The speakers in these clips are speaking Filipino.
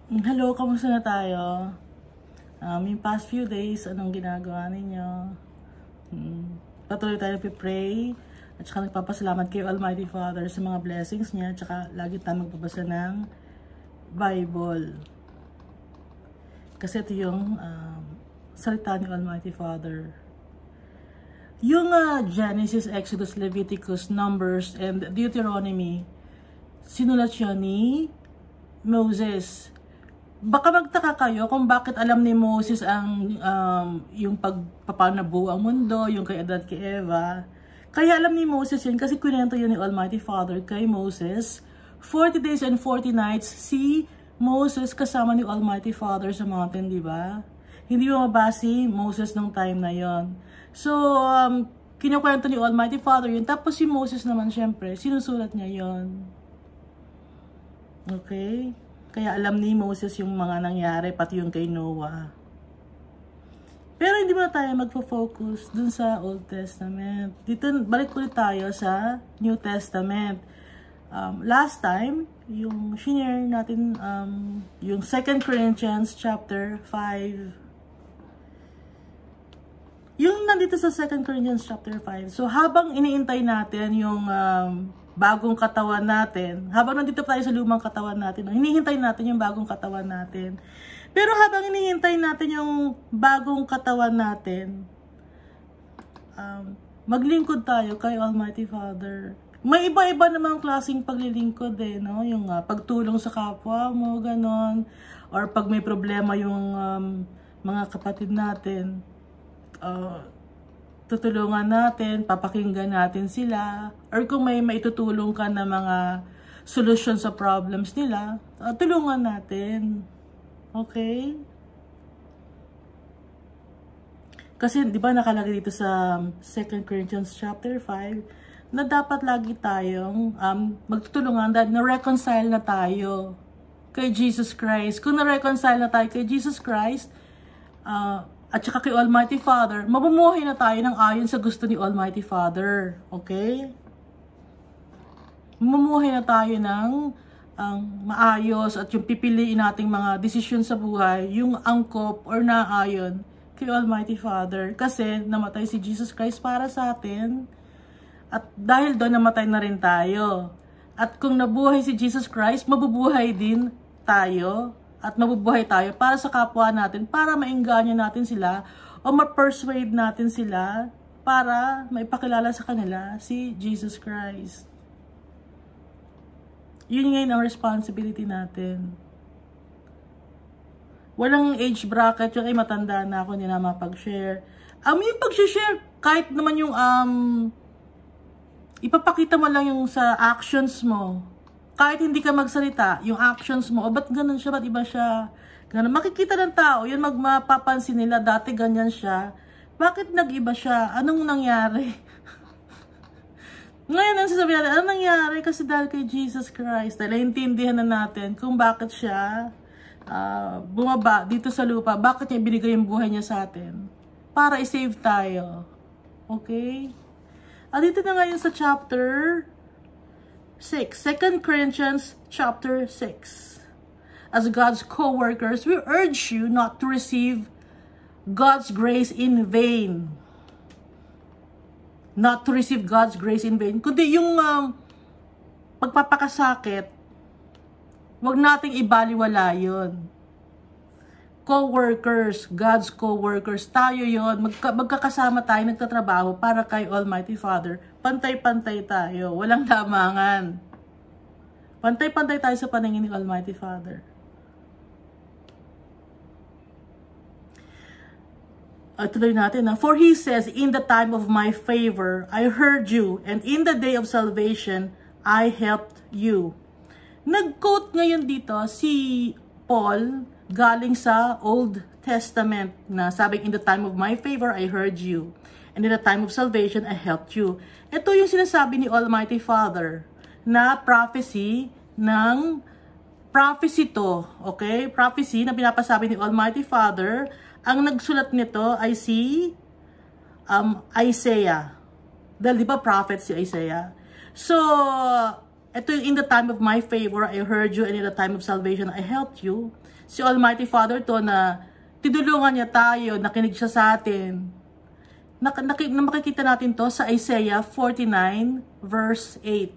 Hello, kamusta na tayo? Yung past few days, anong ginagawa ninyo? Patuloy tayo pray at saka nagpapasalamat kay Almighty Father sa mga blessings niya at saka lagi tayo magbabasa ng Bible. Kasi ito yung salita ni Almighty Father. Yung Genesis, Exodus, Leviticus, Numbers, and Deuteronomy, sinulat siya ni Moses. Baka magtaka kayo kung bakit alam ni Moses ang yung pagpapanabuo ang mundo, yung kay Adan at kay Eva. Kaya alam ni Moses yun kasi kwento yun ni Almighty Father kay Moses. 40 days and 40 nights si Moses kasama ni Almighty Father sa mountain, di ba? Hindi mo mabasi Moses nung time na yon. So, kinukwento ni Almighty Father yun. Tapos si Moses naman syempre, sinusulat niya yon. Okay? Kaya alam ni Moses yung mga nangyari, pati yung kay Noah. Pero hindi muna tayo magpo-focus dun sa Old Testament. Dito, balik ulit tayo sa New Testament. Last time, yung shinare natin, yung 2 Corinthians chapter 5. Yung nandito sa 2 Corinthians chapter 5. So, habang iniintay natin yung bagong katawan natin, habang nandito tayo sa lumang katawan natin, hinihintay natin yung bagong katawan natin. Pero habang hinihintay natin yung bagong katawan natin, maglingkod tayo kay Almighty Father. May iba-iba namang klaseng paglilingkod no? Yung pagtulong sa kapwa mo, ganon. Or pag may problema yung mga kapatid natin, tutulungan natin, papakinggan natin sila, or kung may maitutulong ka na mga solution sa problems nila, tulungan natin. Okay? Kasi, di ba nakalagay dito sa 2 Corinthians chapter 5, na dapat lagi tayong magtutulungan dahil na-reconcile na tayo kay Jesus Christ. Kung na-reconcile na tayo kay Jesus Christ, at saka kay Almighty Father, mamumuhay na tayo ng ayon sa gusto ni Almighty Father. Okay? Mamumuhay na tayo ng maayos at yung pipiliin nating mga desisyon sa buhay, yung angkop or naayon kay Almighty Father. Kasi namatay si Jesus Christ para sa atin. At dahil doon namatay na rin tayo. At kung nabuhay si Jesus Christ, mabubuhay din tayo. At mabubuhay tayo para sa kapwa natin, para maingganyo natin sila o ma-persuade natin sila para maipakilala sa kanila si Jesus Christ. Yun ngayon ang responsibility natin. Walang age bracket, yung ay matanda na ako, hindi na mapag-share. Yung pag-share, kahit naman yung ipapakita mo lang yung sa actions mo. Kahit hindi ka magsalita, yung actions mo, o ba't ganun siya, ba't iba siya? Ganun. Makikita ng tao, yun magmapapansin nila, dati ganyan siya. Bakit nag-iba siya? Anong nangyari? Ngayon, ang sasabihin natin, anong nangyari? Kasi dahil kay Jesus Christ, dahil naintindihan na natin kung bakit siya bumaba dito sa lupa, bakit niya binigay yung buhay niya sa atin. Para i-save tayo. Okay? At dito na ngayon sa chapter 6, 2 Corinthians chapter 6. As God's co-workers, we urge you not to receive God's grace in vain. Not to receive God's grace in vain. Kundi yung pagpapakasakit, wag nating ibaliwala yun. Co-workers, God's co-workers, tayo yon, magkakasama tayo, nagtatrabaho para kay Almighty Father. Pantay-pantay tayo, walang lamangan. Pantay-pantay tayo sa paningin ni Almighty Father. Tuloy natin na. For he says, in the time of my favor, I heard you, and in the day of salvation, I helped you. Nag-quote ngayon dito si Paul, galing sa Old Testament na sabing, in the time of my favor, I heard you. And in the time of salvation, I helped you. Ito yung sinasabi ni Almighty Father na prophecy to. Okay? Prophecy na pinapasabi ni Almighty Father. Ang nagsulat nito ay si Isaiah. Dahil di ba prophet si Isaiah? So, Ito yung in the time of my favor, I heard you, and in the time of salvation, I helped you. Si Almighty Father to na tinulungan niya tayo, nakinig siya sa atin. Makikita natin to sa Isaiah 49 verse 8.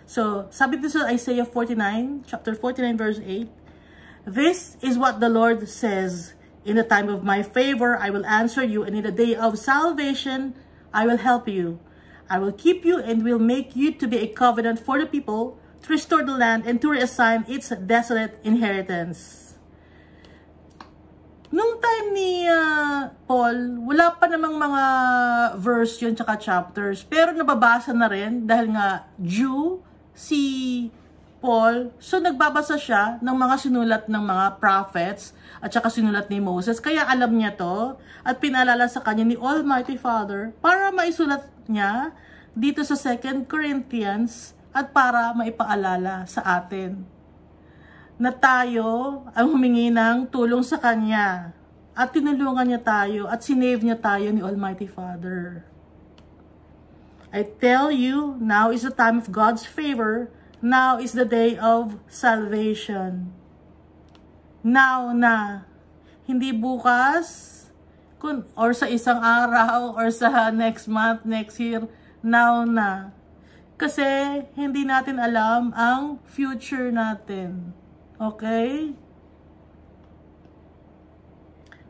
So, sabi dito sa Isaiah 49, chapter 49 verse 8, "This is what the Lord says, in the time of my favor, I will answer you, and in the day of salvation, I will help you. I will keep you and will make you to be a covenant for the people, to restore the land and to reassign its desolate inheritance." Nung time ni Paul, wala pa namang mga verse yun tsaka chapters. Pero nababasa na rin dahil nga Jew si Paul. So nagbabasa siya ng mga sinulat ng mga prophets at saka sinulat ni Moses. Kaya alam niya to at pinaalala sa kanya ni Almighty Father para maisulat niya dito sa 2 Corinthians at para maipaalala sa atin na tayo ang humingi ng tulong sa Kanya at tinulungan niya tayo at sinave niya tayo ni Almighty Father. I tell you, now is the time of God's favor. Now is the day of salvation. Now na. Hindi bukas, or sa isang araw, or sa next month, next year. Now na. Kasi hindi natin alam ang future natin. Okay?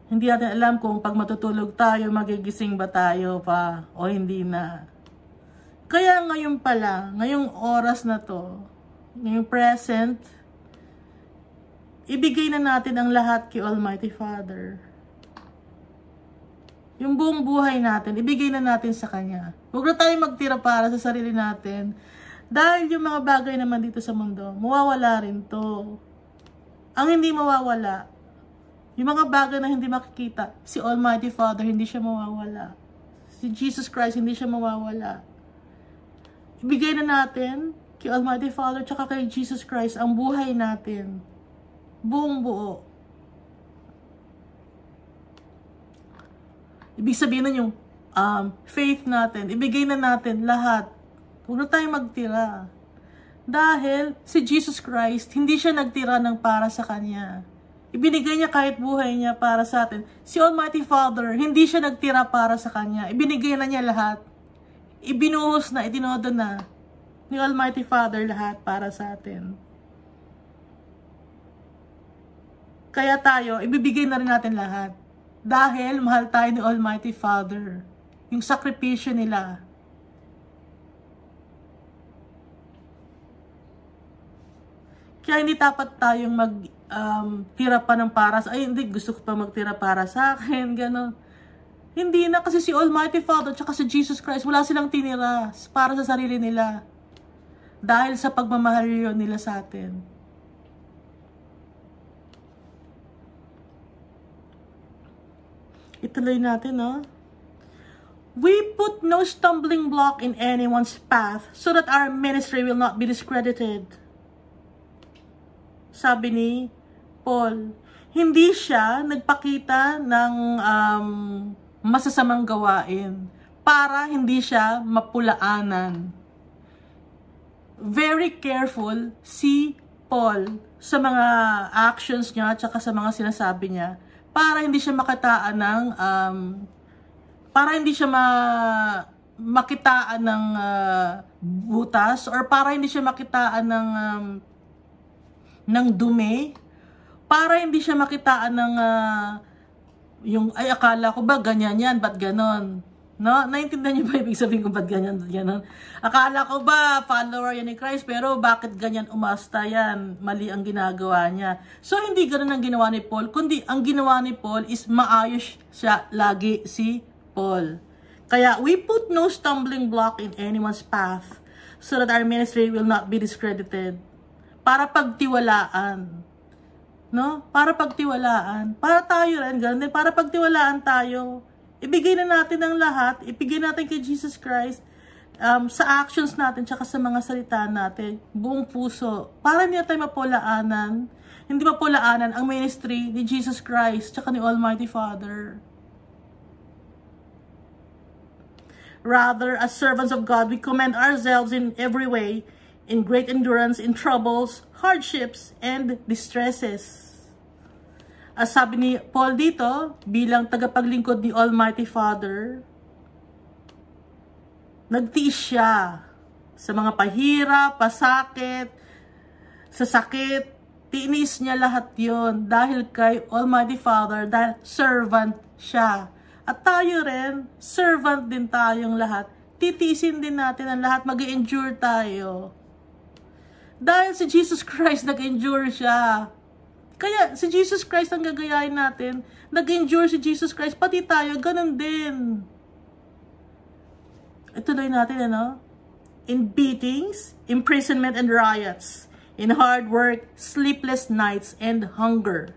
Hindi natin alam kung pag matutulog tayo, magigising ba tayo pa o hindi na. Kaya ngayon pala, ngayong oras na to, ngayong present, ibigay na natin ang lahat kay Almighty Father. Yung buong buhay natin, ibigay na natin sa Kanya. Huwag na tayo magtira para sa sarili natin. Dahil yung mga bagay naman dito sa mundo, mawawala rin to. Ang hindi mawawala, yung mga bagay na hindi makikita, si Almighty Father, hindi siya mawawala. Si Jesus Christ, hindi siya mawawala. Ibigay na natin kay Almighty Father tsaka kay Jesus Christ ang buhay natin. Buong buo. Ibig sabihin na yung faith natin, ibigay na natin lahat. Huwag na tayong magtira. Dahil si Jesus Christ, hindi siya nagtira ng para sa Kanya. Ibinigay niya kahit buhay niya para sa atin. Si Almighty Father, hindi siya nagtira para sa Kanya. Ibinigay na niya lahat. Ibinuhos na, itinodo na ni Almighty Father lahat para sa atin. Kaya tayo, ibibigay na rin natin lahat. Dahil mahal tayo ni Almighty Father. Yung sakripisyo nila. Kaya hindi dapat tayong tira pa ng para sa, ay hindi, gusto ko pa magtira para sa akin, gano'n. Hindi na, kasi si Almighty Father tsaka si Jesus Christ, wala silang tinira para sa sarili nila. Dahil sa pagmamahal yun nila sa atin. Ituloy natin, no? We put no stumbling block in anyone's path so that our ministry will not be discredited. Sabi ni Paul, hindi siya nagpakita ng masasamang gawain para hindi siya mapulaanan. Very careful si Paul sa mga actions niya at sa mga sinasabi niya para hindi siya makitaan ng para hindi siya makitaan ng butas or para hindi siya makitaan ng dumi, para hindi siya makitaan ng yung ay akala ko ba ganyan yan, ba't ganon? No? Naintindihan niyo ba ibig sabihin ko ba't ganyan, ganon? Akala ko ba follower yan ni Christ, pero bakit ganyan umasta yan? Mali ang ginagawa niya. So hindi ganon ang ginawa ni Paul, kundi ang ginawa ni Paul is maayos siya lagi si Paul. Kaya we put no stumbling block in anyone's path so that our ministry will not be discredited. Para pagtiwalaan. No? Para pagtiwalaan. Para tayo rin, ganun din. Para pagtiwalaan tayo. Ibigay na natin ang lahat. Ibigay natin kay Jesus Christ sa actions natin tsaka sa mga salita natin. Buong puso. Para hindi tayo mapulaanan. Hindi mapulaanan ang ministry ni Jesus Christ tsaka ni Almighty Father. Rather, as servants of God, we commend ourselves in every way in great endurance in troubles, hardships, and distresses. As sabi ni Paul dito, bilang tagapaglingkod ni Almighty Father, nagtiis siya sa mga pahirap, pasakit, sa sakit. Tinis niya lahat yon dahil kay Almighty Father, dahil servant siya. At tayo rin, servant din tayong lahat. Titiisin din natin ang lahat, mag-endure tayo. Dahil si Jesus Christ nag-endure siya. Kaya si Jesus Christ ang gagayahin natin. Nag-endure si Jesus Christ, pati tayo, ganun din. Ituloy natin, ano? In beatings, imprisonment, and riots. In hard work, sleepless nights, and hunger.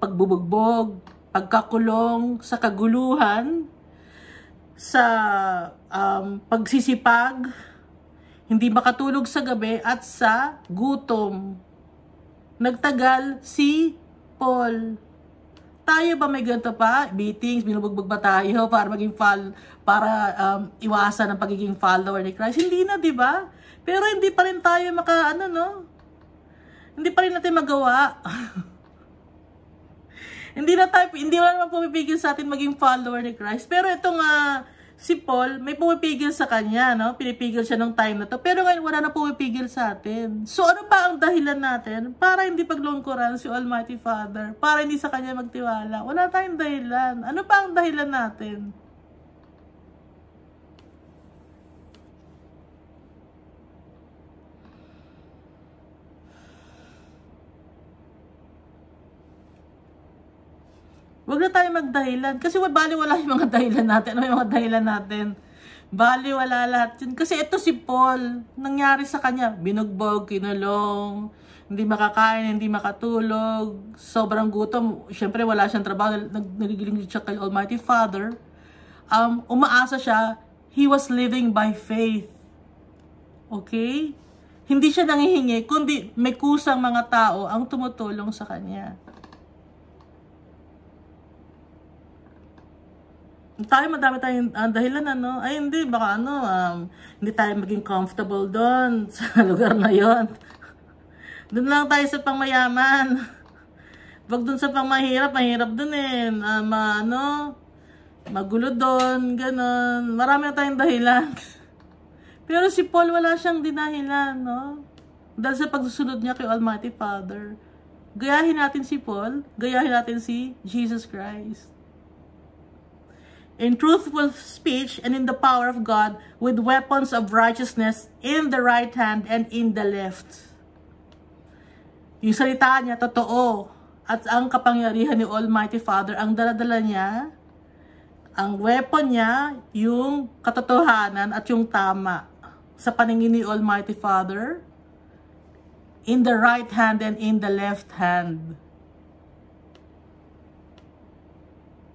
Pagbubugbog, pagkakulong, sa kaguluhan, sa pagsisipag, hindi makatulog sa gabi, at sa gutom. Nagtagal si Paul. Tayo ba may ganito pa? Beatings, binubugbog ba tayo para maging iwasan ang pagiging follower ni Christ? Hindi na, di ba? Pero hindi pa rin tayo hindi pa rin natin magawa. hindi naman pumipigil sa atin maging follower ni Christ. Pero itong si Paul, may pumipigil sa kanya, no? Pinipigil siya nung time na to. Pero ngayon, wala na pumipigil sa atin. So, ano pa ang dahilan natin para hindi paglungkuran si Almighty Father? Para hindi sa kanya magtiwala? Wala tayong dahilan. Ano pa ang dahilan natin? Huwag na tayo magdahilan. Kasi baliwala yung mga dahilan natin. Ano yung mga dahilan natin? Baliwala lahat yun. Kasi ito si Paul, nangyari sa kanya, binugbog, kinulong, hindi makakain, hindi makatulog, sobrang gutom. Siyempre wala siyang trabaho, nagigiling siya kay Almighty Father. Umaasa siya, he was living by faith. Okay? Hindi siya nangihingi, kundi may kusang mga tao ang tumutulong sa kanya. Madami tayong dahilan, ano? Ay, hindi, baka hindi tayo maging comfortable doon sa lugar na yon. Doon lang tayo sa pangmayaman. Wag doon sa pangmahirap, mahirap doon eh. Magulo doon, ganon. Marami na tayong dahilan. Pero si Paul, wala siyang dinahilan, no? Dahil sa pagsusunod niya kay Almighty Father. Gayahin natin si Paul, gayahin natin si Jesus Christ. In truthful speech and in the power of God, with weapons of righteousness in the right hand and in the left. Yung salita niya, totoo. At ang kapangyarihan ni Almighty Father, ang daladala niya, ang weapon niya, yung katotohanan at yung tama. Sa paningin ni Almighty Father, in the right hand and in the left hand.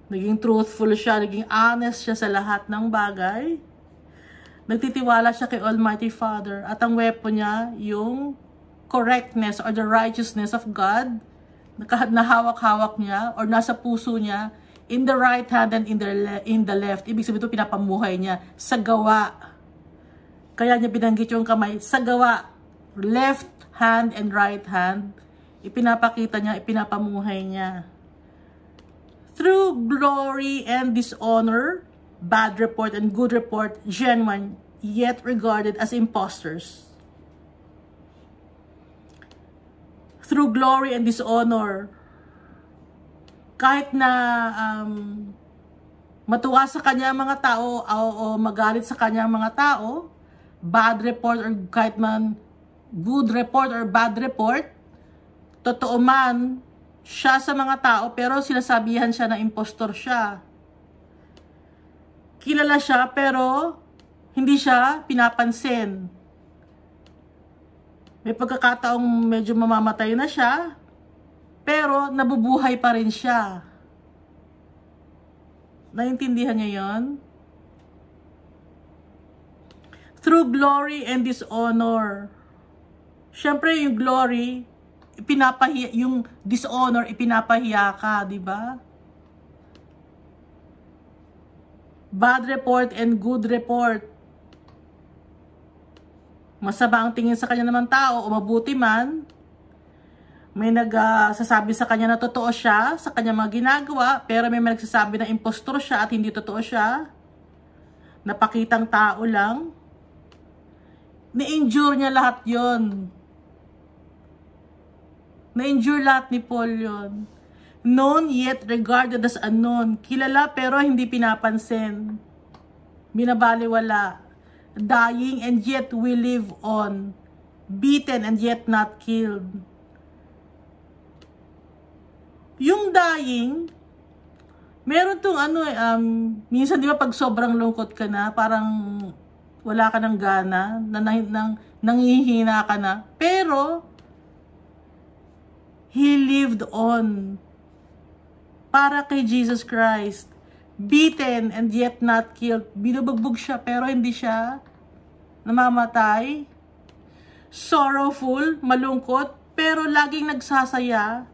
Naging truthful siya, naging honest siya sa lahat ng bagay. Nagtitiwala siya kay Almighty Father. At ang weapon niya, yung correctness or the righteousness of God, na hawak-hawak niya or nasa puso niya, in the right hand and in the left. Ibig sabihin ito, pinapamuhay niya sa gawa. Kaya niya binanggit yung kamay sa gawa. Left hand and right hand. Ipinapakita niya, ipinapamuhay niya. Through glory and dishonor, bad report and good report, genuine, yet regarded as impostors. Through glory and dishonor, kahit na matuwa sa kanya mga tao o magalit sa kanya mga tao, bad report or kahit man good report or bad report, totoo man siya sa mga tao, pero sinasabihan siya na impostor siya. Kilala siya, pero hindi siya pinapansin. May pagkakataong medyo mamamatay na siya, pero nabubuhay pa rin siya. Naintindihan niyo yon? Through glory and dishonor. Siyempre, yung glory, yung dishonor, ipinapahiya ka, di ba? Bad report and good report. masama ang tingin sa kanya naman tao o mabuti man, may nagsasabi sa kanya na totoo siya sa kanya mga ginagawa, pero may nagsasabi na impostor siya at hindi totoo siya, napakitang tao lang, na-endure niya lahat yon. Na-endure lahat ni Paul yon. Known yet regarded as unknown. Kilala pero hindi pinapansin. Binabaliwala. Dying and yet we live on. Beaten and yet not killed. Yung dying, meron tong minsan di ba pag sobrang lungkot ka na, parang wala ka ng gana, nangihina ka na, pero he lived on para kay Jesus Christ. Beaten and yet not killed. Binubugbog siya pero hindi siya namamatay. Sorrowful, malungkot, pero laging nagsasaya.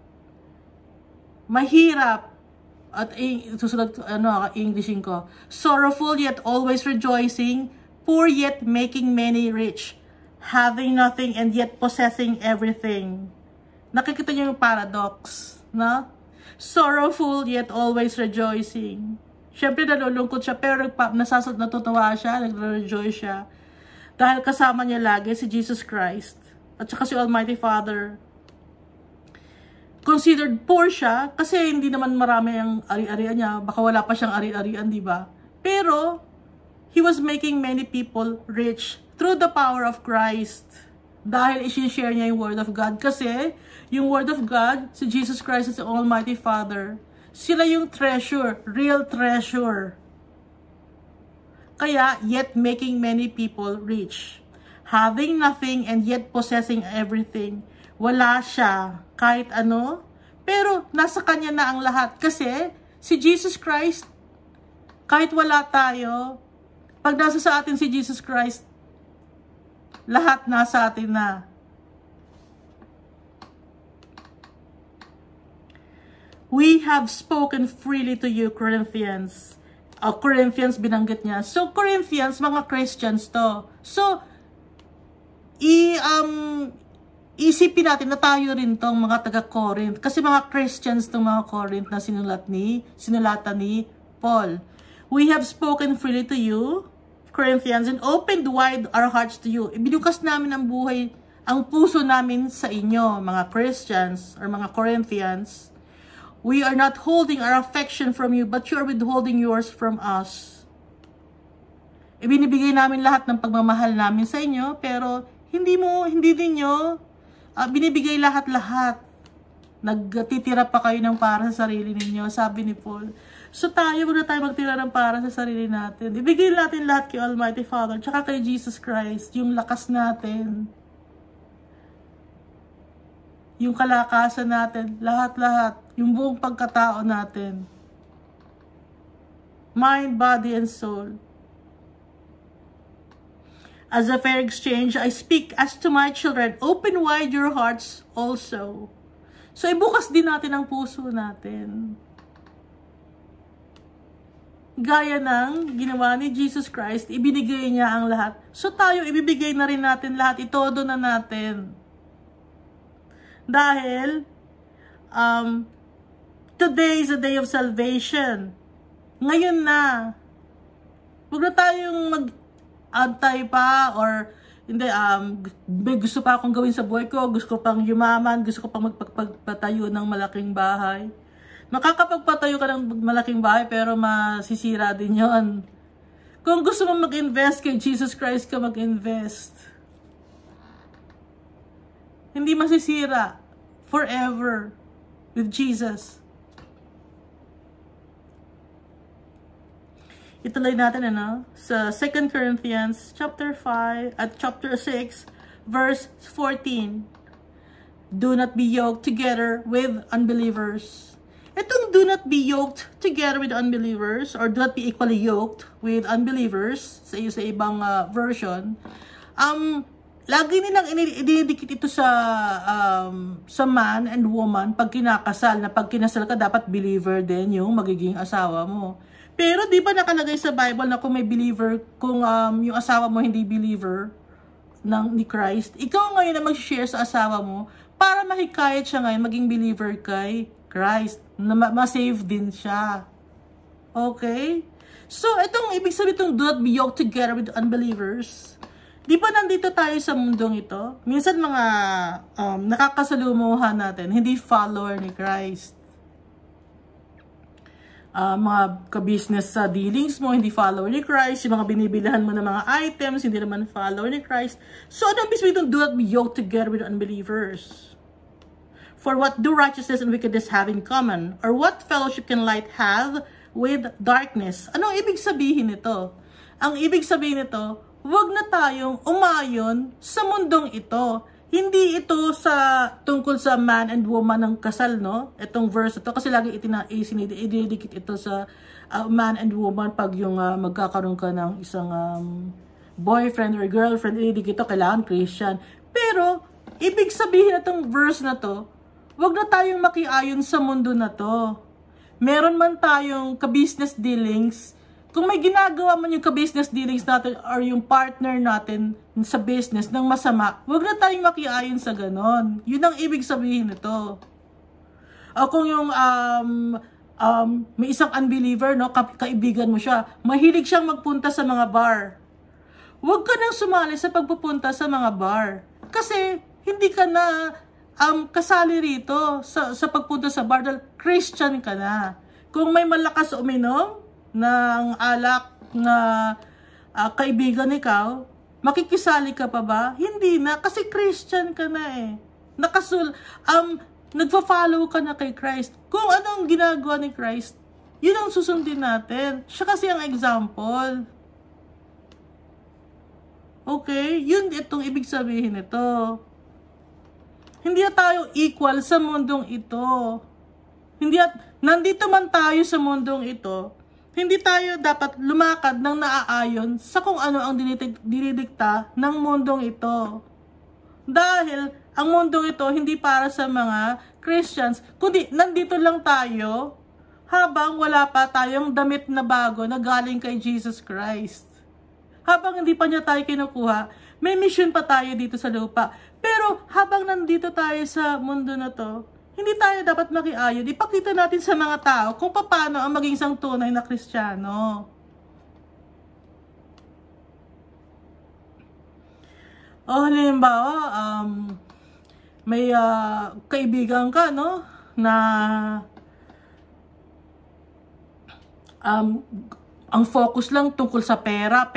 Mahirap. At susunod, Englishin ko. Sorrowful yet always rejoicing. Poor yet making many rich. Having nothing and yet possessing everything. Nakikita niyo yung paradox, no? Sorrowful yet always rejoicing. Siyempre nalulungkot siya pero natutuwa siya, nagre-rejoice siya. Dahil kasama niya lagi si Jesus Christ at saka si Almighty Father. Considered poor siya kasi hindi naman marami ang ari-arian niya. Baka wala pa siyang ari-arian, di ba? Pero he was making many people rich through the power of Christ. Dahil i-share niya yung Word of God. Kasi yung Word of God, si Jesus Christ is the Almighty Father. Sila yung treasure, real treasure. Kaya, yet making many people rich. Having nothing and yet possessing everything. Wala siya, kahit ano. Pero, nasa kanya na ang lahat. Kasi, si Jesus Christ, kahit wala tayo, pag nasa sa atin si Jesus Christ, lahat nasa atin na. We have spoken freely to you, Corinthians. Corinthians, binanggit niya. So, Corinthians, mga Christians to. So, isipin natin na tayo rin tong mga taga-Corinth. Kasi mga Christians tong mga Corinth na sinulatan ni Paul. We have spoken freely to you, Corinthians, and opened wide our hearts to you. Ibinukas namin ang buhay, ang puso namin sa inyo, mga Christians or mga Corinthians. We are not holding our affection from you, but you are withholding yours from us. Ibinibigay namin lahat ng pagmamahal namin sa inyo, pero hindi din nyo binibigay lahat-lahat. Nagtitira pa kayo ng para sa sarili ninyo, sabi ni Paul. So huwag na tayo magtira ng para sa sarili natin. Ibigay natin lahat kay Almighty Father, tsaka kay Jesus Christ, yung lakas natin. Yung kalakasan natin, lahat-lahat, yung buong pagkatao natin. Mind, body, and soul. As a fair exchange, I speak as to my children, open wide your hearts also. So, ibukas din natin ang puso natin. Gaya ng ginawa ni Jesus Christ, ibinigay niya ang lahat. So, tayo, ibibigay na rin natin lahat. Itodo na natin. Dahil, today is a day of salvation. Ngayon na. Huwag na tayong mag-antay pa or hindi, may gusto pa akong gawin sa buhay ko, gusto ko pang yumaman, gusto ko pang magpagpatayo ng malaking bahay. Makakapagpatayo ka ng malaking bahay pero masisira din yon. Kung gusto mo mag-invest kay Jesus Christ ka mag-invest. Hindi masisira. Forever. With Jesus. Ituloy natin sa 2 Corinthians chapter 5 at chapter 6 verse 14. Do not be yoked together with unbelievers. Itong do not be yoked together with unbelievers or do not be equally yoked with unbelievers sa ibang version. Lagi nilang ididikit ito sa man and woman pag kinakasal. Na pag kinasal ka, dapat believer din yung magiging asawa mo. Pero di ba nakalagay sa Bible na kung may believer, kung yung asawa mo hindi believer, ni Christ, ikaw ngayon na mag-share sa asawa mo para mahikayat siya ngayon maging believer kay Christ, na ma-save din siya. Okay? So, itong ibig sabihin itong do not be yoked together with unbelievers. Di ba nandito tayo sa mundong ito? Minsan mga nakakasalumuhan natin, hindi follower ni Christ. Mga ka-business sa dealings mo, hindi follower ni Christ. Yung mga binibilihan mo ng mga items, hindi naman follower ni Christ. So, ano ibig sabihin itong do not be yoked together with unbelievers? For what do righteousness and wickedness have in common? Or what fellowship can light have with darkness? Anong ibig sabihin nito? Ang ibig sabihin nito, huwag na tayong umayon sa mundong ito. Hindi ito tungkol sa man and woman ng kasal, no? Itong verse ito, kasi lagi ididikit ito sa man and woman pag yung magkakaroon ka ng isang boyfriend or girlfriend, ididikit ito, kailangan Christian. Pero, ibig sabihin itong verse na to, huwag na tayong makiayon sa mundo na to. Meron man tayong ka-business dealings, kung may ginagawa man yung ka-business dealings natin or yung partner natin sa business ng masama, huwag na tayong makiayon sa ganon. Yun ang ibig sabihin nito. O kung yung may isang unbeliever, no, kaibigan mo siya, mahilig siyang magpunta sa mga bar. Huwag ka nang sumali sa pagpupunta sa mga bar. Kasi hindi ka na kasali rito sa pagpunta sa bar dahil Christian ka na. Kung may malakas uminom ng alak na kaibigan ikaw, makikisali ka pa ba? Hindi na, kasi Christian ka na eh. Nagfa-follow ka na kay Christ. Kung anong ginagawa ni Christ, yun ang susundin natin. Siya kasi ang example. Okay? Yun itong ibig sabihin nito. Hindi tayo equal sa mundong ito. Nandito man tayo sa mundong ito, hindi tayo dapat lumakad ng naaayon sa kung ano ang dinidikta ng mundong ito. Dahil ang mundong ito hindi para sa mga Christians, kundi nandito lang tayo habang wala pa tayong damit na bago na galing kay Jesus Christ. Habang hindi pa niya tayo kinukuha, may mission pa tayo dito sa lupa. Pero habang nandito tayo sa mundo na to, hindi tayo dapat makiayon. Ipakita natin sa mga tao kung paano ang maging isang tunay na Kristiyano. O halimbawa, may kaibigan ka, no, na ang focus lang tungkol sa pera.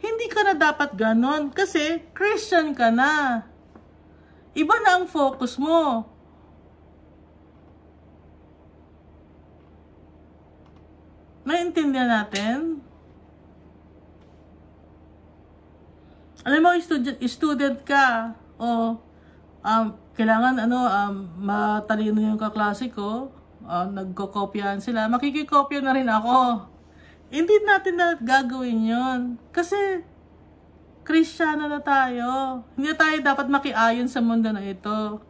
Hindi ka na dapat ganon kasi Christian ka na. Iba na ang focus mo. Naiintindihan natin? Alam mo, student ka, o kailangan matalino yung kaklase ko, nagkokopyahan sila, makikikopya na rin ako. Hindi natin na gagawin yun. Kasi, Kristiyano na tayo. Hindi tayo dapat makiayon sa mundo na ito.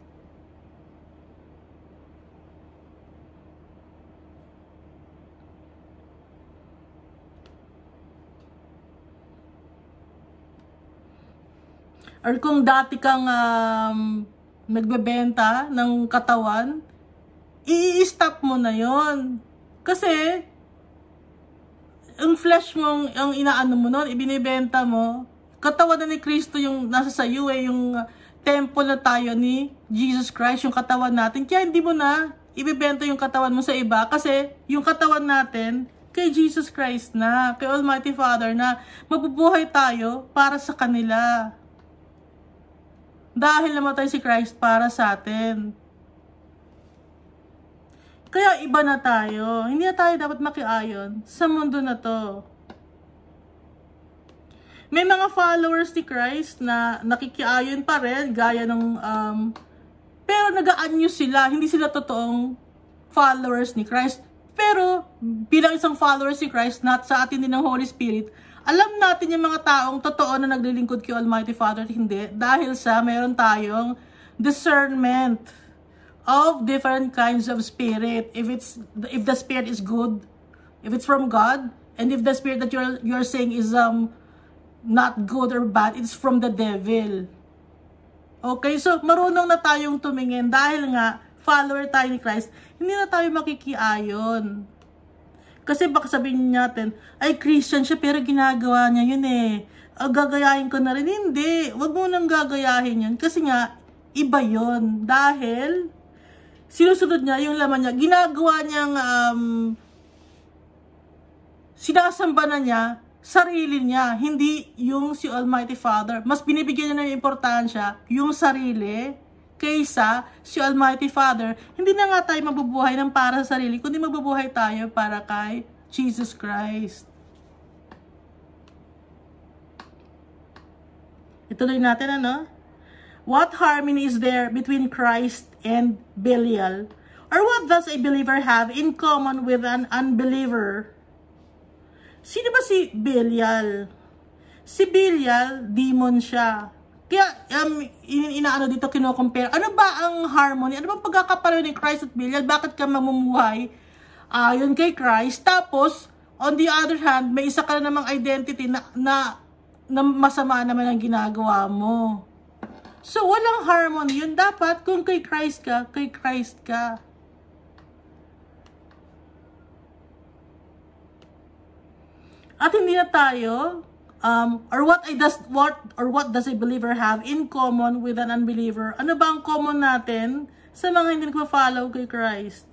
Or kung dati kang nagbebenta ng katawan, i-stop mo na yon. Kasi, yung flesh mong, yung inaano mo nun, ibinibenta mo, katawan na ni Kristo yung nasa sa iyo yung temple na tayo ni Jesus Christ, yung katawan natin. Kaya hindi mo na ibibenta yung katawan mo sa iba kasi yung katawan natin kay Jesus Christ na, kay Almighty Father na mabubuhay tayo para sa kanila. Dahil namatay si Christ para sa atin. Kaya iba na tayo. Hindi na tayo dapat makiayon sa mundo na to. May mga followers ni Christ na nakikiayon pa rin, gaya ng, pero nag-aanyo sila. Hindi sila totoong followers ni Christ. Pero bilang isang followers ni Christ, not sa atin din ng Holy Spirit, alam natin yung mga taong totoo na naglilingkod kay Almighty Father, hindi. Dahil sa mayroon tayong discernment of different kinds of spirit. If the spirit is good, if it's from God, and if the spirit that you're saying is not good or bad, it's from the devil. Okay, so marunong na tayong tumingin dahil nga follower tayo ni Christ, hindi na tayo makikiayon. Kasi baka sabihin natin, ay Christian siya pero ginagawa niya yun eh. Gagayahin ko na rin. Hindi, wag mo nang gagayahin yun. Kasi nga, iba yun. Dahil, sinusunod niya yung laman niya. Ginagawa niyang, sinasamba na niya, sarili niya. Hindi yung si Almighty Father. Mas binibigyan niya ng importansya yung sarili kaysa si Almighty Father. Hindi na nga tayo mabubuhay ng para sa sarili, kundi mabubuhay tayo para kay Jesus Christ. Ituloy natin, ano? What harmony is there between Christ and Belial? Or what does a believer have in common with an unbeliever? Sino ba si Belial? Si Belial, demon siya. Kaya, inaano dito, kino-compare. Ano ba ang harmony? Ano ba pagkakapareho ni Christ at Belial? Bakit ka mamumuhay ayon kay Christ? Tapos, on the other hand, may isa ka na namang identity na masama naman ang ginagawa mo. So, walang harmony yun. Dapat, kung kay Christ ka, kay Christ ka. At hindi na tayo, what does a believer have in common with an unbeliever? Ano ba ang common natin sa mga hindi nagpa-follow kay Christ?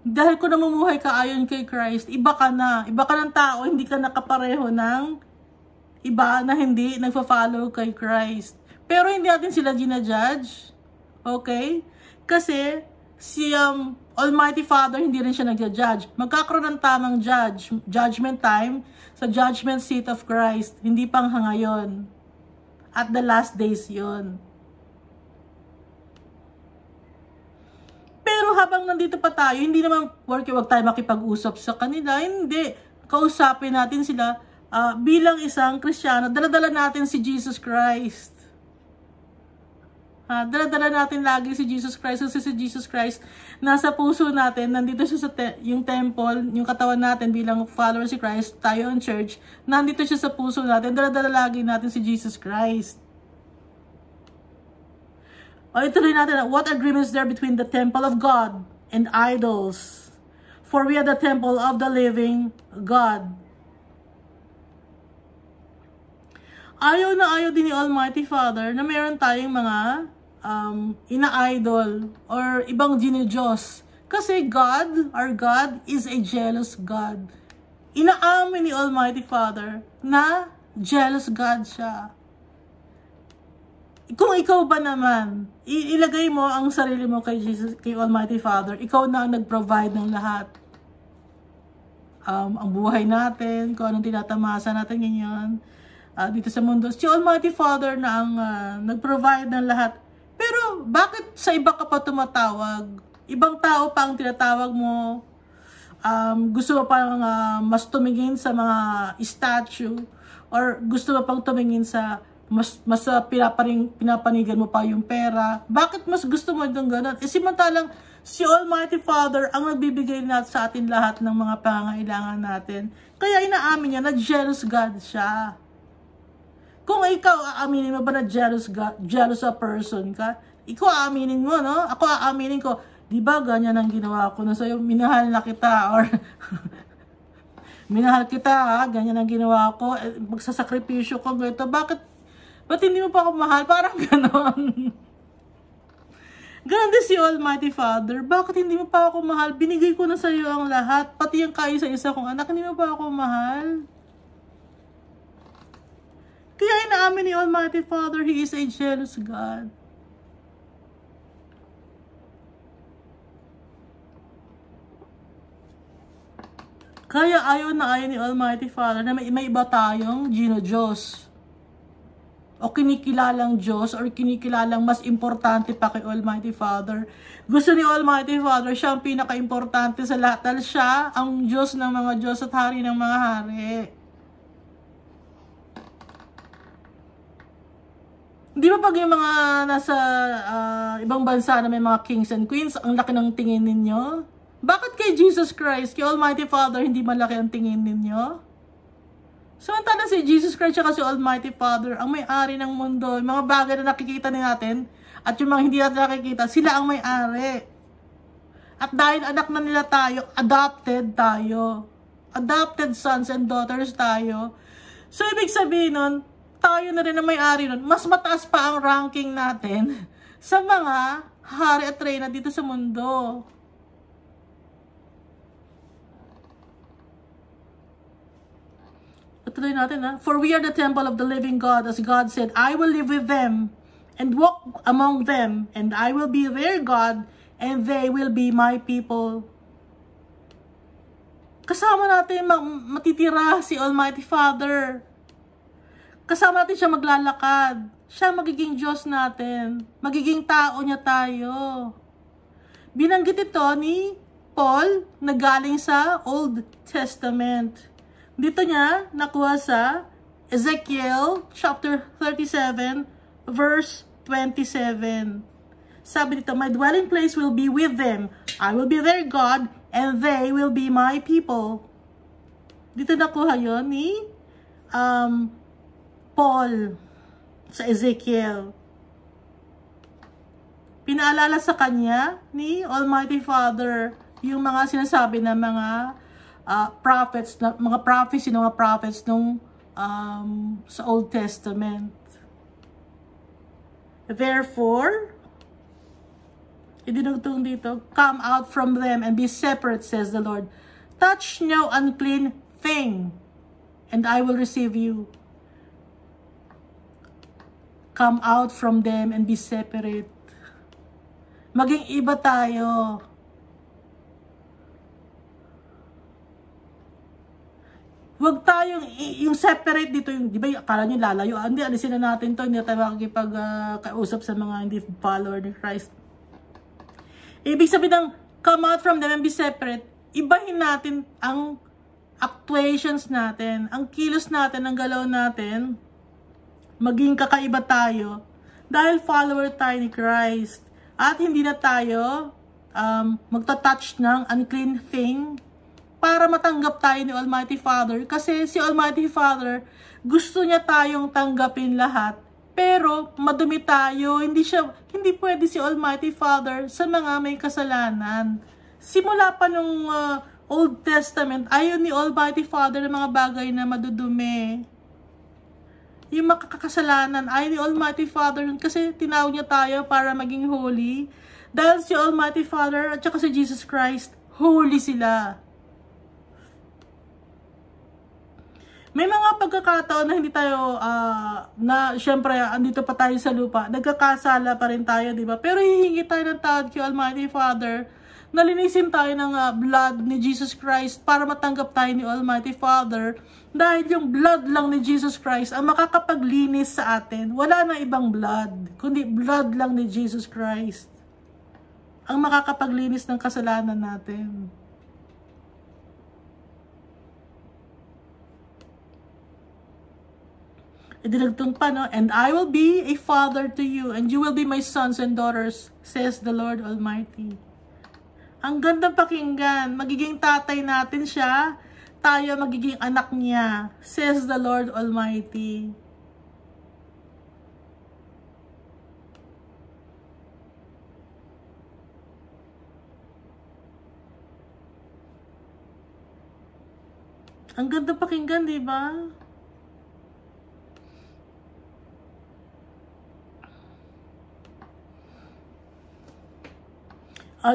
Dahil kung namumuhay ka ayon kay Christ, iba ka na. Iba ka ng tao, hindi ka nakapareho ng iba na hindi nagpa-follow kay Christ. Pero hindi natin sila ginajudge. Okay? Kasi si Almighty Father, hindi rin siya nagja-judge. Magkakaroon ng tamang judgment time sa judgment seat of Christ. Hindi pang ngayon. At the last days yon. Pero habang nandito pa tayo, hindi naman wag tayo makipag-usap sa kanila. Hindi. Kausapin natin sila bilang isang Kristiyano. Dala-dala natin si Jesus Christ. Dala-dala natin lagi si Jesus Christ. Kasi si Jesus Christ, nasa puso natin, nandito siya sa yung temple, yung katawan natin bilang follower si Christ, tayo ang church, nandito siya sa puso natin, dala-dala lagi natin si Jesus Christ. O ituloy natin, what agreement is there between the temple of God and idols? For we are the temple of the living God. Ayaw na ayaw din ni Almighty Father na meron tayong mga ina-idol or ibang dinidiyos. Kasi God, our God, is a jealous God. Inaamin ni Almighty Father na jealous God siya. Kung ikaw ba naman, ilagay mo ang sarili mo kay Jesus, kay Almighty Father, ikaw na ang nag-provide ng lahat. Ang buhay natin, kung anong tinatamasa natin ngayon, dito sa mundo. Si Almighty Father na ang nag-provide ng lahat. Pero, bakit sa iba ka pa tumatawag? Ibang tao pa ang tinatawag mo. Gusto mo pang mas tumingin sa mga statue. Or gusto mo pang tumingin sa mas pinapanigan mo pa yung pera. Bakit mas gusto mo yung gano'n? Samantalang si Almighty Father ang nagbibigay sa atin lahat ng mga pangangailangan natin. Kaya inaamin niya na jealous God siya. Kung ikaw, aaminin mo ba na jealous a person ka? Ikaw aaminin mo, no? Ako aaminin ko, di ba ganyan ang ginawa ko na sa'yo? Minahal na kita, or minahal kita, ganyan ang ginawa ko, magsasakripisyo ko, ganito. Ba't hindi mo pa ako mahal? Parang ganon. Ganon din si Almighty Father. Bakit hindi mo pa ako mahal? Binigay ko na sa'yo ang lahat. Pati yung kaisa-isa kong anak, hindi mo pa ako mahal? Kaya inaamin ni Almighty Father, He is a jealous God. Kaya ayaw na ayaw ni Almighty Father na may iba tayong Diyos. O kinikilalang Diyos, or kinikilalang mas importante pa kay Almighty Father. Gusto ni Almighty Father, siya ang pinaka-importante sa lahat. Dahil siya ang Diyos ng mga Diyos at Hari ng mga Hari. Di ba pag yung mga nasa ibang bansa na may mga kings and queens, ang laki ng tingin ninyo? Bakit kay Jesus Christ, kay Almighty Father, hindi malaki ang tingin ninyo? Samantala si Jesus Christ at si Almighty Father, ang may-ari ng mundo, yung mga bagay na nakikita natin, at yung mga hindi natin nakikita, sila ang may-ari. At dahil anak na nila tayo, adopted tayo. Adopted sons and daughters tayo. So, ibig sabihin nun, tayo na rin ang may-ari nun. Mas mataas pa ang ranking natin sa mga hari at reyna dito sa mundo. Tuloy natin ha. For we are the temple of the living God, as God said, I will live with them and walk among them, and I will be their God, and they will be my people. Kasama natin matitira si Almighty Father. Kasama natin siya maglalakad. Siya magiging Diyos natin. Magiging tao niya tayo. Binanggit ito ni Paul na galing sa Old Testament. Dito niya nakuha sa Ezekiel chapter 37 verse 27. Sabi dito, my dwelling place will be with them. I will be their God and they will be my people. Dito nakuha yun ni Paul sa Ezekiel. Pinaalala sa kanya ni Almighty Father yung mga sinasabi ng mga prophets, mga prophecy ng mga prophets nung sa Old Testament. Therefore, idinugtong dito, come out from them and be separate, says the Lord. Touch no unclean thing, and I will receive you. Come out from them and be separate. Maging iba tayo. Huwag tayong, yung separate dito, yung, di ba, akala nyo lalayo, hindi, alisin na natin to, hindi tayo makikipag-kausap sa mga hindi follower ni Christ. Ibig sabihin ng, come out from them and be separate, ibahin natin ang actuations natin, ang kilos natin, ang galaw natin, maging kakaiba tayo, dahil follower tayo ni Christ, at hindi na tayo magta-touch ng unclean thing, para matanggap tayo ni Almighty Father. Kasi si Almighty Father, gusto niya tayong tanggapin lahat. Pero madumi tayo. Hindi pwede si Almighty Father sa mga may kasalanan. Simula pa nung Old Testament, ayaw ni Almighty Father ng mga bagay na madudumi. Yung makakasalanan, ayaw ni Almighty Father kasi tinawag niya tayo para maging holy. Dahil si Almighty Father at saka si Jesus Christ, holy sila. May mga pagkakataon na hindi tayo, na syempre, andito pa tayo sa lupa, nagkakasala pa rin tayo, di ba? Pero hihingi tayo ng tawad kay Almighty Father, nalinisin tayo ng blood ni Jesus Christ para matanggap tayo ni Almighty Father, dahil yung blood lang ni Jesus Christ ang makakapaglinis sa atin. Wala na ibang blood, kundi blood lang ni Jesus Christ ang makakapaglinis ng kasalanan natin. Idinagtong pa, no? And I will be a father to you, and you will be my sons and daughters, says the Lord Almighty. Ang gandang pakinggan, magiging tatay natin siya, tayo magiging anak niya, says the Lord Almighty. Ang gandang pakinggan, di ba?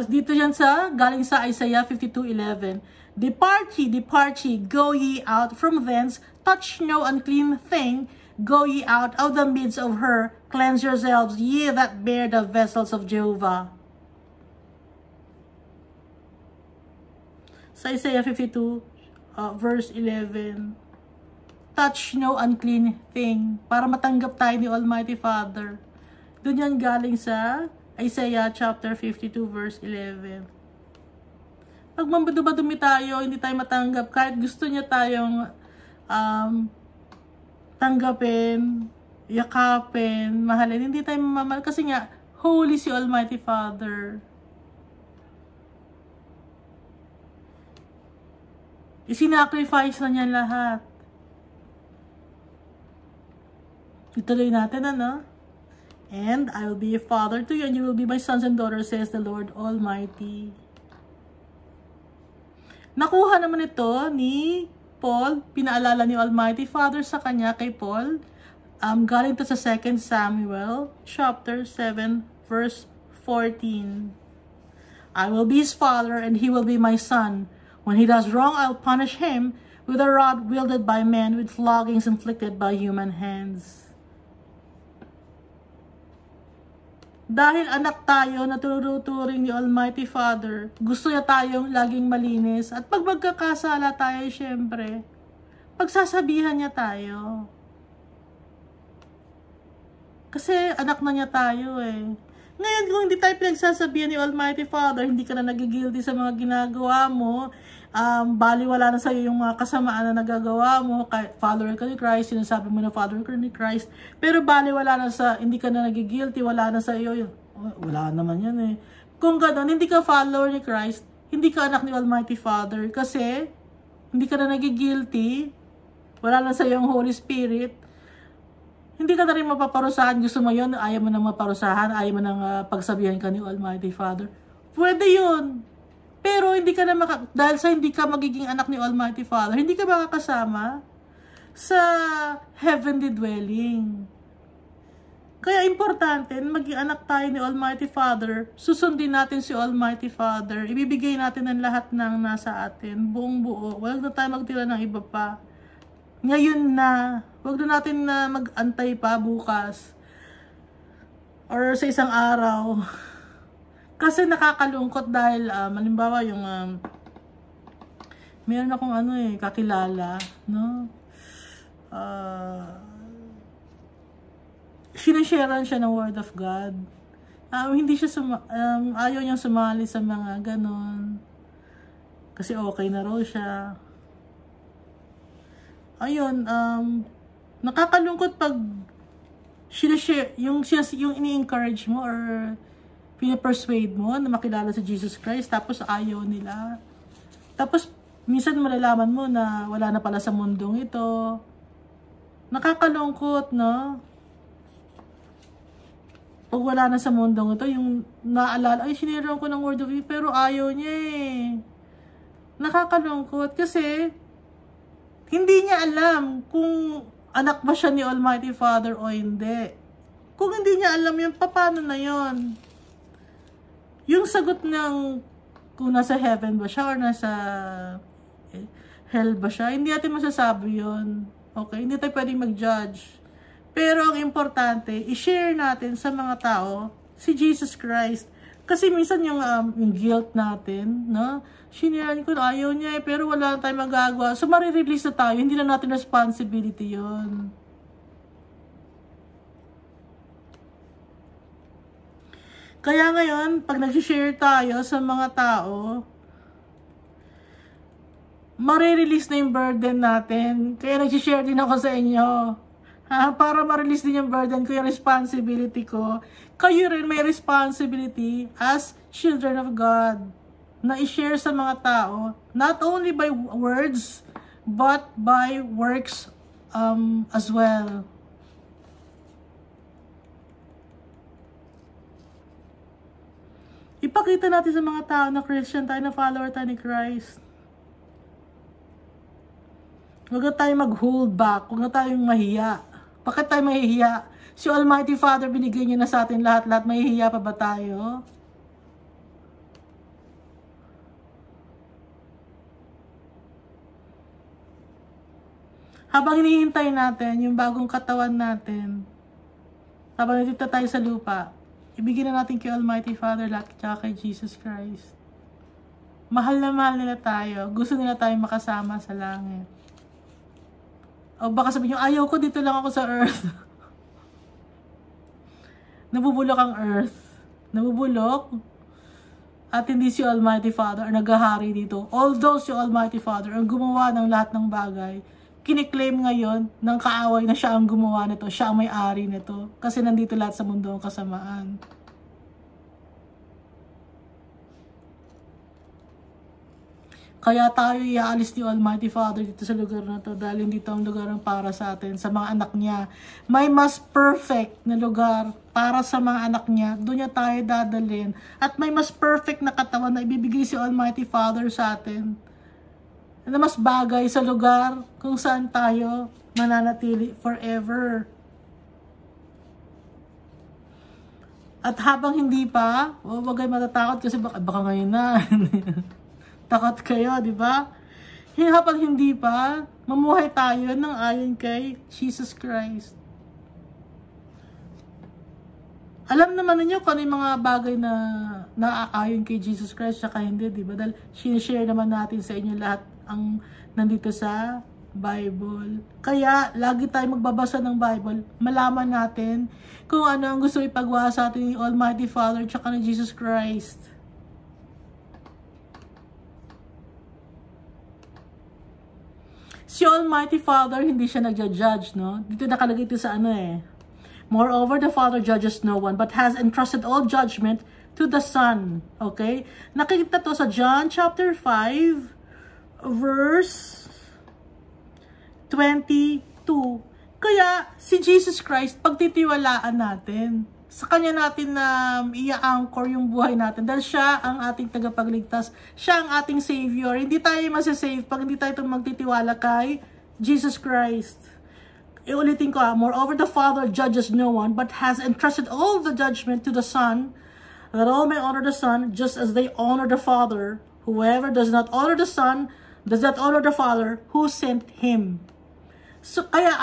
Dito yan galing sa Isaiah 52:11. Depart ye, go ye out from thence, touch no unclean thing, go ye out of the midst of her, cleanse yourselves, ye that bear the vessels of Jehovah. Sa Isaiah 52, verse 11. Touch no unclean thing, para matanggap tayo ni Almighty Father. Doon yan galing sa Isaiah chapter 52 verse 11. Pag madumi tayo, hindi tayo matanggap, kahit gusto niya tayong tanggapin, yakapin, mahalin, hindi tayo mamahal kasi nga holy si Almighty Father. Isinacrifice na niya lahat. Ituloy natin, ano? And I will be a father to you, and you will be my sons and daughters, says the Lord Almighty. Nakuha naman ito ni Paul, pinaalala ni Almighty Father sa kanya kay Paul. Galing to sa 2 Samuel, chapter 7, verse 14. I will be his father, and he will be my son. When he does wrong, I'll punish him with a rod wielded by men, with floggings inflicted by human hands. Dahil anak tayo na turuturing ni Almighty Father, gusto niya tayong laging malinis. At pag magkakasala tayo, syempre, pagsasabihan niya tayo. Kasi anak na niya tayo eh. Ngayon, kung hindi tayo pinagsasabihan ni Almighty Father, hindi ka na nagigilty sa mga ginagawa mo, baliwala na sa'yo yung mga kasamaan na nagagawa mo, follower ka ni Christ, sinasabi mo na follower ka ni Christ, pero baliwala na sa, hindi ka na nagigilty, wala na sa'yo, wala naman yan eh. Kung gano'n, hindi ka follower ni Christ, hindi ka anak ni Almighty Father, kasi hindi ka na nagigilty, wala na sa'yo yung Holy Spirit, hindi ka na rin mapaparusahan. Gusto mo yun, ayaw mo nang maparusahan, ayaw mo nang pagsabihan ka ni Almighty Father. Pwede yun. Pero hindi ka na dahil sa hindi ka magiging anak ni Almighty Father, hindi ka makakasama sa heavenly dwelling. Kaya importante, maging anak tayo ni Almighty Father, susundin natin si Almighty Father, ibibigay natin ang lahat ng nasa atin, buong buo. Huwag na tayo magtira ng iba pa. Ngayon na, huwag na natin na mag-antay pa bukas or sa isang araw. Kasi nakakalungkot dahil, halimbawa yung, meron akong kakilala, no? Sinasharean siya ng Word of God. Hindi siya, ayaw niyang sumali sa mga ganon. Kasi okay na raw siya. Ayun, nakakalungkot pag sinashare, yung ini-encourage mo or pinapersuade mo na makilala sa Jesus Christ, tapos ayaw nila. Tapos, minsan malalaman mo na wala na pala sa mundong ito. Nakakalungkot, no? Pag wala na sa mundong ito, yung naalala, ay, siniraw ko ng Word of God, pero ayaw niya eh. Nakakalungkot kasi hindi niya alam kung anak ba siya ni Almighty Father o hindi. Kung hindi niya alam yun, paano na yun? Yung sagot ng kung nasa heaven ba siya or nasa hell ba siya, hindi natin masasabi yun. Okay? Hindi tayo pwedeng mag-judge. Pero ang importante, i-share natin sa mga tao si Jesus Christ. Kasi minsan yung guilt natin, no? Siniran ko na ayaw niya pero wala na tayong magagawa. So, marirelease na tayo. Hindi na natin responsibility yon. Kaya ngayon, pag nag-share tayo sa mga tao, marirelease na yung burden natin. Kaya nag-share din ako sa inyo. Para ma-release din yung burden ko, yung responsibility ko. Kayo rin may responsibility as children of God na i-share sa mga tao, not only by words, but by works as well. Ipakita natin sa mga tao na Christian tayo, na follower tayo ni Christ. Huwag na tayong mag-hold back, huwag na tayong mahiya. Bakit tayo mahihiya? Si Almighty Father, binigay niya na sa atin lahat-lahat, mahihiya pa ba tayo? Habang hinihintay natin yung bagong katawan natin, habang nandito tayo sa lupa, ibigay na natin kay Almighty Father lahat, tsaka kay Jesus Christ. Mahal na mahal nila tayo. Gusto nila tayo makasama sa langit. O baka sabihin nyo, ayaw ko, dito lang ako sa earth. Nabubulok ang earth. Nabubulok. At hindi si Almighty Father ang naghahari dito. Although si Almighty Father ang gumawa ng lahat ng bagay, kiniklaim ngayon ng kaaway na siya ang gumawa nito, siya ang may-ari nito. Kasi nandito lahat sa mundo ang kasamaan. Kaya tayo iaalis ni Almighty Father dito sa lugar na to dahil hindi ito ang lugar ang para sa atin, sa mga anak niya. May mas perfect na lugar para sa mga anak niya. Doon niya tayo dadalhin. At may mas perfect na katawan na ibibigay si Almighty Father sa atin. Na mas bagay sa lugar kung saan tayo mananatili forever. At habang hindi pa, huwag kayo matatakot kasi baka ngayon na. Takot kayo, di ba? Habang hindi pa, mamuhay tayo ng ayon kay Jesus Christ. Alam naman ninyo kung ano yung mga bagay na naaayon kay Jesus Christ saka hindi, di ba? Dahil sinishare naman natin sa inyo lahat ang nandito sa Bible. Kaya, lagi tayo magbabasa ng Bible, malaman natin kung ano ang gusto ipagawa sa atin ni Almighty Father tsaka ni Jesus Christ. Si Almighty Father, hindi siya nagja-judge, no? Dito nakalagay ito sa ano eh. Moreover, the Father judges no one, but has entrusted all judgment to the Son. Okay? Nakikita to sa John chapter 5, verse 22. Kaya, si Jesus Christ, pagtitiwalaan natin. Sa Kanya natin na i-anchor yung buhay natin. Dahil siya ang ating tagapagligtas. Siya ang ating Savior. Hindi tayo masasave pag hindi tayo magtitiwala kay Jesus Christ. Iulitin ko moreover the Father judges no one, but has entrusted all the judgment to the Son, that all may honor the Son, just as they honor the Father. Whoever does not honor the Son, does not honor the Father who sent Him. So, kaya,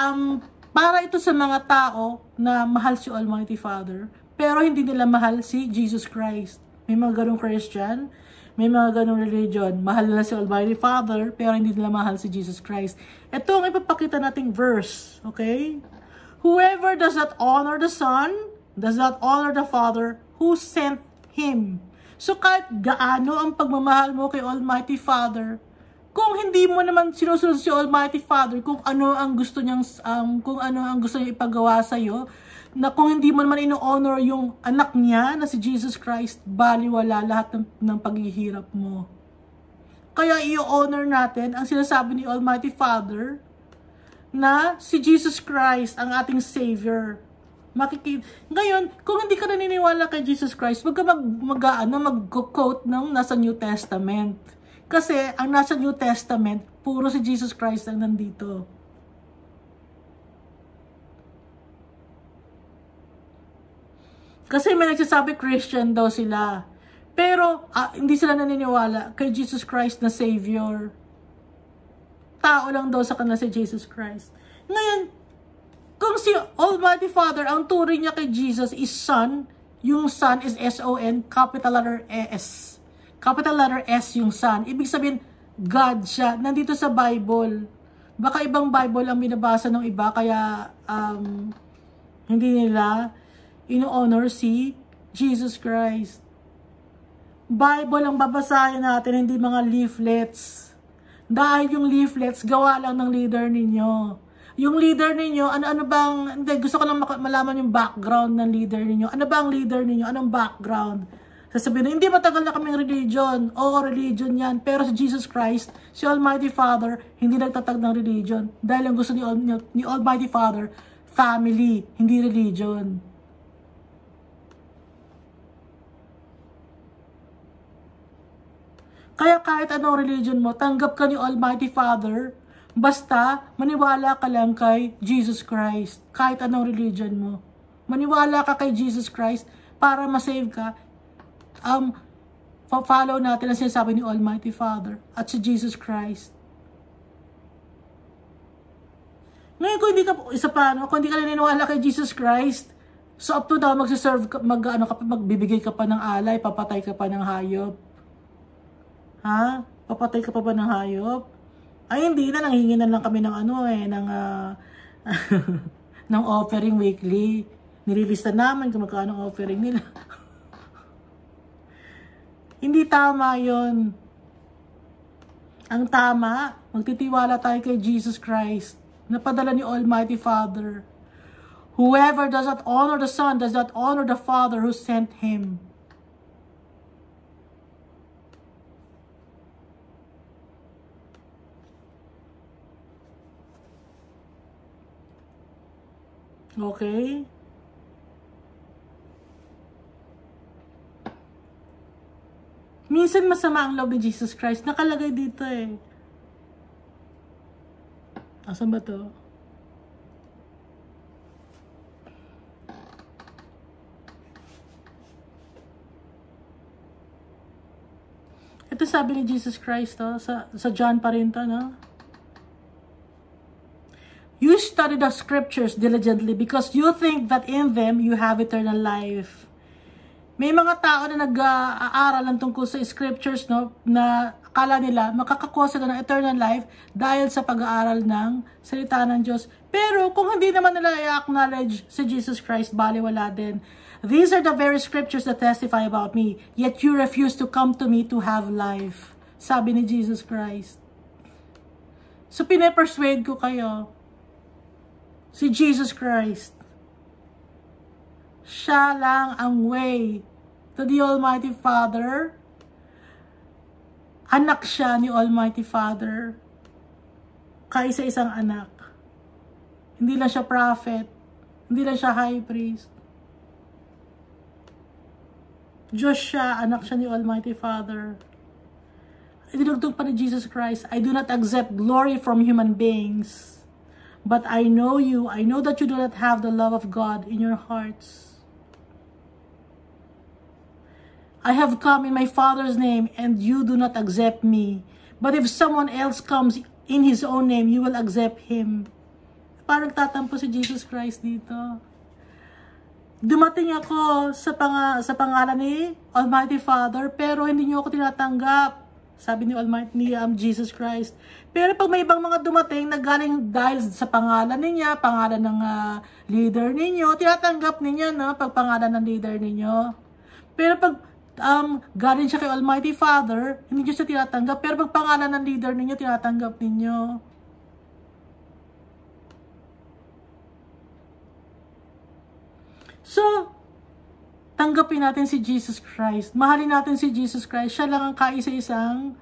para ito sa mga tao na mahal si Almighty Father, pero hindi nila mahal si Jesus Christ. May mga ganong Christian, may mga ganong religion. Mahal nila si Almighty Father, pero hindi nila mahal si Jesus Christ. Ito ang ipapakita nating verse, okay? Whoever does not honor the Son, does not honor the Father who sent Him. So kahit gaano ang pagmamahal mo kay Almighty Father, kung hindi mo naman sinusunod si Almighty Father, kung ano ang gusto niyang ipagawa sa iyo, na kung hindi mo naman ino-honor yung anak niya na si Jesus Christ, baliwala lahat ng paghihirap mo. Kaya i-honor natin ang sinasabi ni Almighty Father na si Jesus Christ ang ating Savior. Ngayon, kung hindi ka naniniwala kay Jesus Christ, wag ka mag-quote ng nasa New Testament. Kasi ang nasa New Testament, puro si Jesus Christ ang nandito. Kasi may nagsasabi Christian daw sila. Pero hindi sila naniniwala kay Jesus Christ na Savior. Tao lang daw sa kanila si Jesus Christ. Ngayon, kung si Almighty Father, ang turing niya kay Jesus is Son, yung Son is S-O-N, capital letter S. Capital letter S yung Son. Ibig sabihin, God siya. Nandito sa Bible. Baka ibang Bible ang binabasa ng iba, kaya hindi nila ino-honor si Jesus Christ. Bible ang babasahin natin, hindi mga leaflets. Dahil yung leaflets, gawa lang ng leader ninyo. Yung leader ninyo, ano bang, hindi, gusto ko lang malaman yung background ng leader ninyo. Ano ba ang leader ninyo? Anong background? Sasabihin, hindi matagal na kaming religion. Oo, religion yan. Pero si Jesus Christ, si Almighty Father, hindi nagtatag ng religion. Dahil ang gusto ni Almighty Father, family, hindi religion. Kaya kahit anong religion mo, tanggap ka ni Almighty Father, basta maniwala ka lang kay Jesus Christ. Kahit anong religion mo. Maniwala ka kay Jesus Christ para masave ka. Follow natin ang sinasabi ni Almighty Father at si Jesus Christ. Ngayon, kung hindi ka naniniwala kay Jesus Christ, so up to now, magbibigay ka pa ng alay, papatay ka pa ng hayop. Ha? Papatay ka pa ba ng hayop? Ay, hindi na, nanghingi na lang kami ng ng offering weekly. Nililista namin kung magkano ang offering nila. Hindi tama yon. Ang tama, magtitiwala tayo kay Jesus Christ, na padala ni Almighty Father. Whoever does not honor the Son does not honor the Father who sent Him. Okay? Minsan masama ang loob ni Jesus Christ. Nakalagay dito eh. Asan ba to? Ito sabi ni Jesus Christ, sa John pa rin to, no? You study the scriptures diligently because you think that in them you have eternal life. May mga tao na nag-aaral ng tungkol sa scriptures, no, na akala nila makakakuha sila ng eternal life dahil sa pag-aaral ng salita ng Diyos. Pero kung hindi naman nila i-acknowledge si Jesus Christ, baliwala din. These are the very scriptures that testify about me, yet you refuse to come to me to have life. Sabi ni Jesus Christ. So pinapersuade ko kayo, si Jesus Christ, siya lang ang way to the Almighty Father. Anak siya ni Almighty Father. Kaisa-isang anak. Hindi lang siya prophet. Hindi lang siya high priest. Diyos siya, anak siya ni Almighty Father. Dinugtong pa ni Jesus Christ, I do not accept glory from human beings. But I know you. I know that you do not have the love of God in your hearts. I have come in my Father's name, and you do not accept me. But if someone else comes in His own name, you will accept him. Parang tatampo si Jesus Christ dito. Dumating ako sa pangalan ni Almighty Father, pero hindi niyo ako tinatanggap. Sabi ni Jesus Christ. Pero pag may ibang mga dumating na galing dahil sa pangalan niya, pangalan ng leader ninyo, tinatanggap ninyo, no? Pag pangalan ng leader ninyo. Pero pag galing siya kay Almighty Father, hindi niyo siya tinatanggap. Pero pag pangalan ng leader ninyo, tinatanggap ninyo. So, tanggapin natin si Jesus Christ. Mahalin natin si Jesus Christ. Siya lang ang kaisa-isang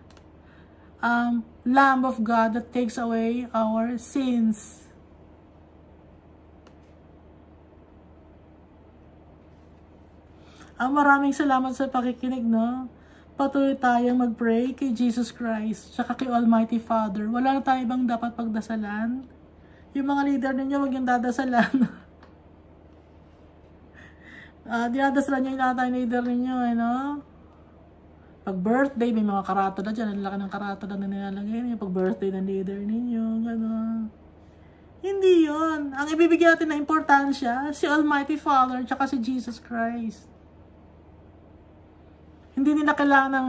Lamb of God that takes away our sins. Maraming salamat sa pakikinig, no? Patuloy tayong mag-pray kay Jesus Christ, tsaka kay Almighty Father. Wala na tayo ibang dapat pagdasalan. Yung mga leader ninyo, huwag yung dadasalan. Dinadasalan nyo yung lahat tayo leader ninyo, no? Pag birthday, may mga karatula dyan. Ang laki ng karatula na nilalagay niyo. Pag birthday ng leader ninyo, gano'n. Hindi yon. Ang ibibigay natin na importansya, si Almighty Father, tsaka si Jesus Christ. Hindi nila kailangan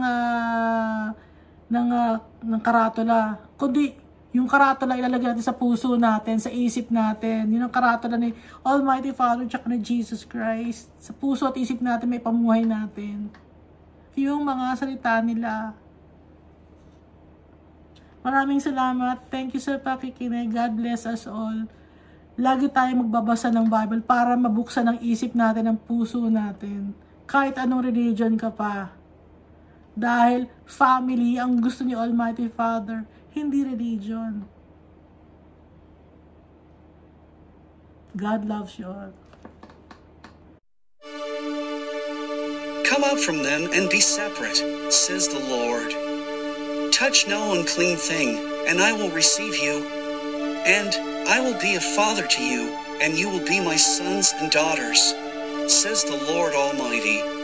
ng karatula. Kundi, yung karatula ilalagay natin sa puso natin, sa isip natin. Yun ang karatula ni Almighty Father tsaka ni Jesus Christ. Sa puso at isip natin may pamuhay natin. Yung mga salita nila. Maraming salamat. Thank you sa pakikinig. God bless us all. Lagi tayong magbabasa ng Bible para mabuksan ang isip natin, ang puso natin. Kahit anong religion ka pa. Dahil family ang gusto ni Almighty Father, hindi religion. God loves you all. Come out from them and be separate, says the Lord. Touch no unclean thing, and I will receive you. And I will be a father to you, and you will be my sons and daughters, says the Lord Almighty.